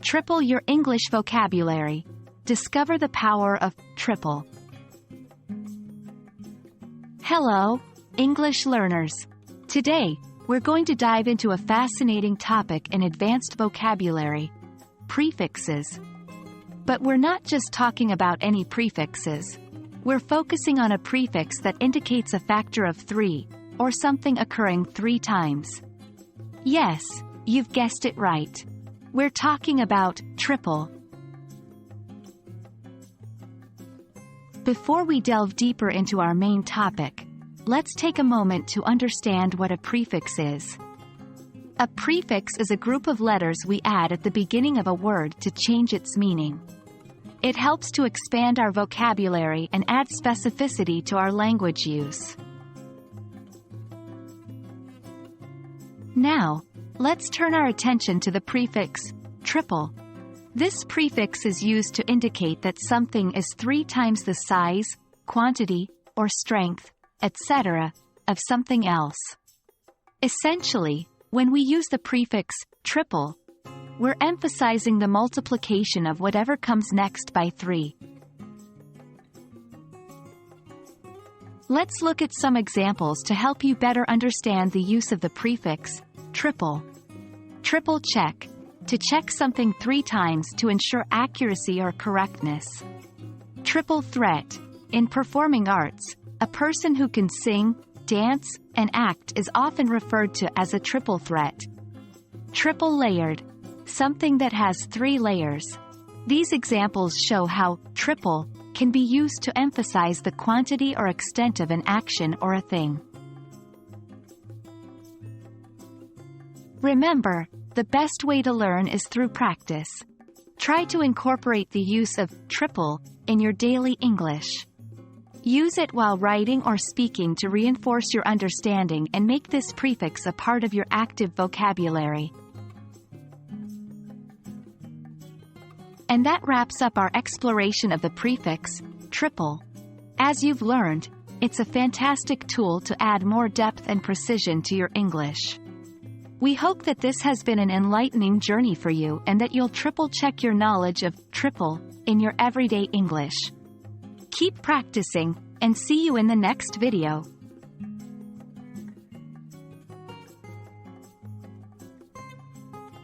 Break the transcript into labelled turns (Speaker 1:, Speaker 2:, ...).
Speaker 1: Triple your English vocabulary. Discover the power of triple. Hello, English learners. Today, we're going to dive into a fascinating topic in advanced vocabulary: prefixes. But we're not just talking about any prefixes. We're focusing on a prefix that indicates a factor of 3, or something occurring 3 times. Yes, you've guessed it right. We're talking about triple. Before we delve deeper into our main topic, let's take a moment to understand what a prefix is. A prefix is a group of letters we add at the beginning of a word to change its meaning. It helps to expand our vocabulary and add specificity to our language use. Now, let's turn our attention to the prefix triple. This prefix is used to indicate that something is 3 times the size, quantity, or strength, etc., of something else. Essentially, when we use the prefix triple, we're emphasizing the multiplication of whatever comes next by 3. Let's look at some examples to help you better understand the use of the prefix triple. Triple check. To check something 3 times to ensure accuracy or correctness. Triple threat. In performing arts, a person who can sing, dance, and act is often referred to as a triple threat. Triple layered. Something that has 3 layers. These examples show how triple can be used to emphasize the quantity or extent of an action or a thing. Remember, the best way to learn is through practice. Try to incorporate the use of triple in your daily English. Use it while writing or speaking to reinforce your understanding and make this prefix a part of your active vocabulary. And that wraps up our exploration of the prefix triple. As you've learned, it's a fantastic tool to add more depth and precision to your English. We hope that this has been an enlightening journey for you and that you'll triple check your knowledge of triple in your everyday English. Keep practicing, and see you in the next video.